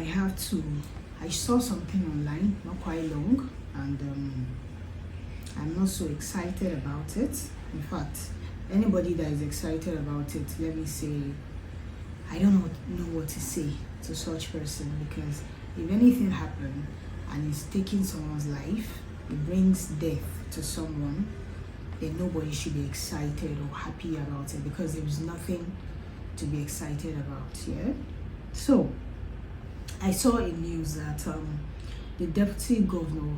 I saw something online, not quite long, and I'm not so excited about it. In fact, anybody that is excited about it, let me say, I don't know what to say to such person, because if anything happens and it's taking someone's life, it brings death to someone, then nobody should be excited or happy about it, because there is nothing to be excited about. Yeah. So I saw in news that the deputy governor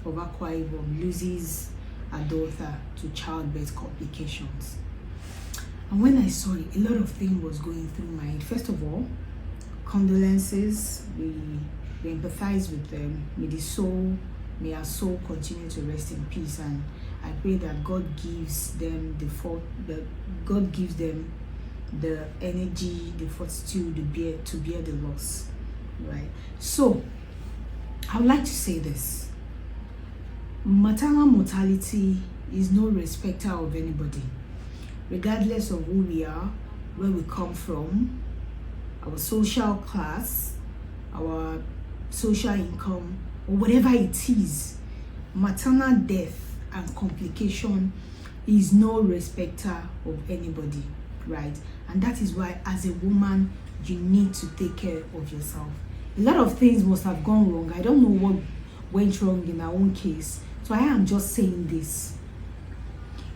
of Akwa Ibom loses a daughter to childbirth complications. And when I saw it, a lot of things was going through my head. First of all, condolences. We empathize with them. May her soul continue to rest in peace. And I pray that God gives them the energy, the fortitude to bear the loss. Right. So I would like to say this: maternal mortality is no respecter of anybody, regardless of who we are, where we come from, our social class, our social income, or whatever it is. Maternal death and complication is no respecter of anybody, right? And that is why, as a woman, you need to take care of yourself. A lot of things must have gone wrong. I don't know what went wrong in our own case, so I am just saying this.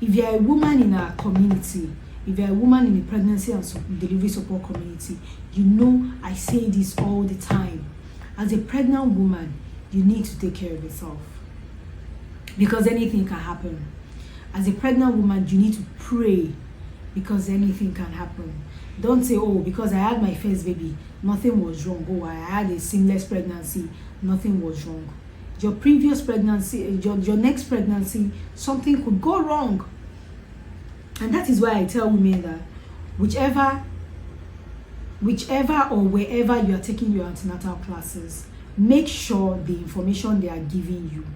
If you are a woman in our community, if you are a woman in the pregnancy and delivery support community, you know I say this all the time. As a pregnant woman, you need to take care of yourself, because anything can happen. As a pregnant woman, you need to pray, because anything can happen. Don't say, oh, because I had my first baby, nothing was wrong. Oh, I had a seamless pregnancy, nothing was wrong. Your previous pregnancy, your next pregnancy, something could go wrong. And that is why I tell women that whichever or wherever you are taking your antenatal classes, make sure the information they are giving you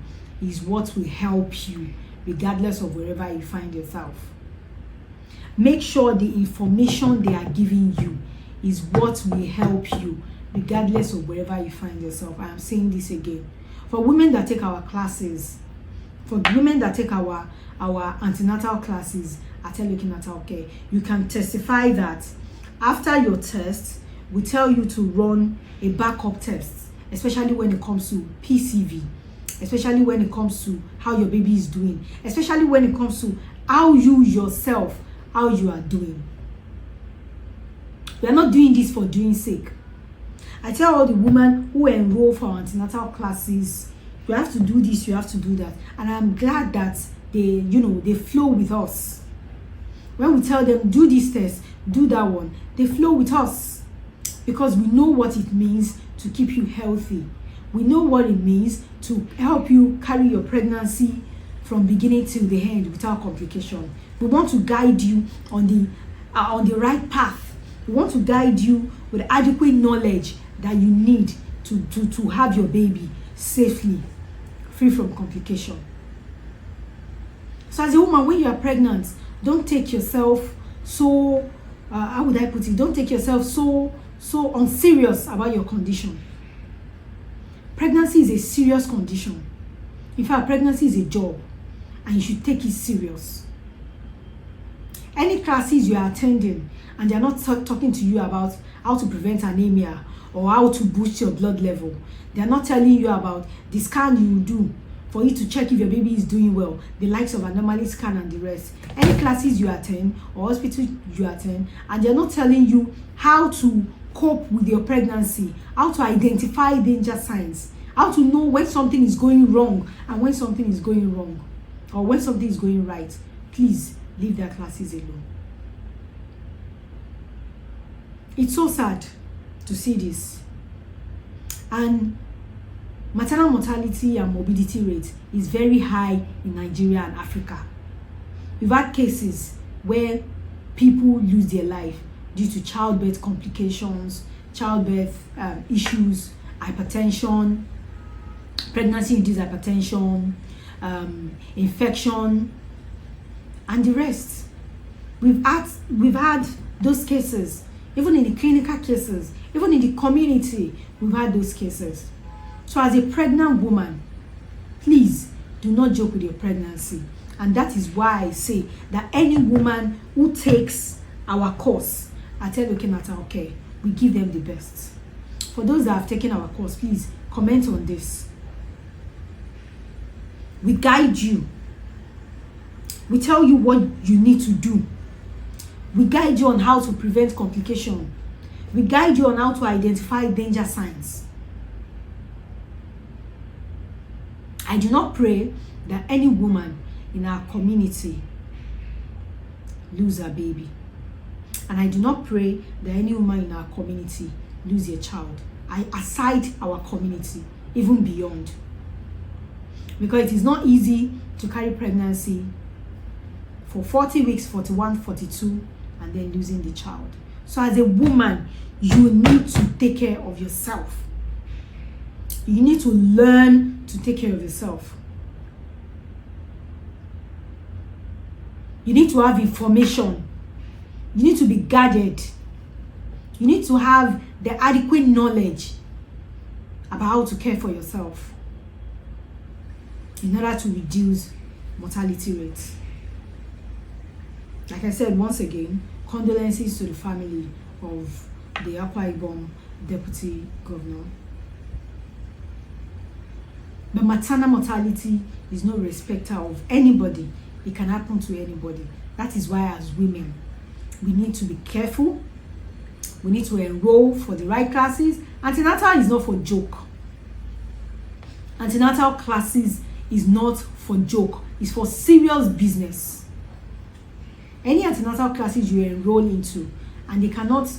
is what will help you, regardless of wherever you find yourself. Make sure the information they are giving you is what will help you, regardless of wherever you find yourself. I am saying this again. For women that take our classes, for women that take our antenatal classes at Antenatal care, you can testify that after your test, we tell you to run a backup test, especially when it comes to PCV, especially when it comes to how your baby is doing, especially when it comes to how you yourself, how you are doing. We are not doing this for doing sake. I tell all the women who enroll for antenatal classes, you have to do this, you have to do that. And I'm glad that they flow with us. When we tell them, do this test, do that one, they flow with us, because we know what it means to keep you healthy. We know what it means to help you carry your pregnancy from beginning till the end without complication. We want to guide you on the right path. We want to guide you with adequate knowledge that you need to have your baby safely, free from complication. So as a woman, when you are pregnant, don't take yourself so, how would I put it? Don't take yourself so unserious about your condition. Pregnancy is a serious condition. In fact, pregnancy is a job, and you should take it serious. Any classes you are attending and they are not talking to you about how to prevent anemia or how to boost your blood level, they are not telling you about the scan you do for you to check if your baby is doing well, the likes of anomaly scan and the rest. Any classes you attend or hospital you attend, and they are not telling you how to cope with your pregnancy, how to identify danger signs, how to know when something is going wrong and when something is going wrong, or when something is going right, please leave their classes alone. It's so sad to see this. And maternal mortality and morbidity rate is very high in Nigeria and Africa. We've had cases where people lose their life due to childbirth complications, childbirth issues, hypertension, pregnancy-induced hypertension, infection, and the rest. We've had those cases Even in the clinical cases, even in the community, we've had those cases. So as a pregnant woman, please do not joke with your pregnancy. And that is why I say that any woman who takes our course at Antenatal Care, we give them the best. For those that have taken our course, please comment on this. We guide you. We tell you what you need to do. We guide you on how to prevent complication. We guide you on how to identify danger signs. I do not pray that any woman in our community lose her baby. And I do not pray that any woman in our community lose a child. Aside our community, even beyond. Because it is not easy to carry pregnancy for 40 weeks, 41, 42, and then losing the child. So as a woman, you need to take care of yourself. You need to learn to take care of yourself. You need to have information. You need to be guarded. You need to have the adequate knowledge about how to care for yourself in order to reduce mortality rates. Like I said, once again, condolences to the family of the Akwa Ibom Deputy Governor. But maternal mortality is no respecter of anybody. It can happen to anybody. That is why as women, we need to be careful. We need to enroll for the right classes. Antenatal is not for joke. Antenatal classes is not for joke. It's for serious business. Any antenatal classes you enroll into and they cannot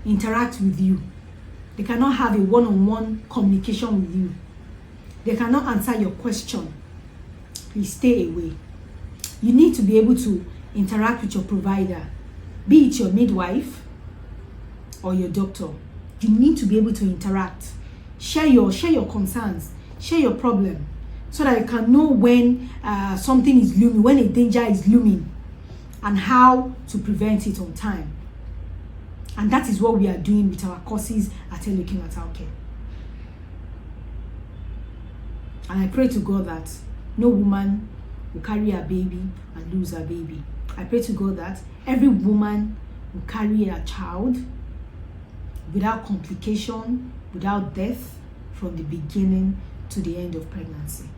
interact with you, they cannot have a one-on-one communication with you, they cannot answer your question, please stay away. You need to be able to interact with your provider, be it your midwife or your doctor. You need to be able to interact, share your concerns, share your problem, so that you can know when something is looming, when a danger is looming, and how to prevent it on time. And that is what we are doing with our courses at Antenatal Care. And I pray to God that no woman will carry a baby and lose her baby. I pray to God that every woman will carry a child without complication, without death, from the beginning to the end of pregnancy.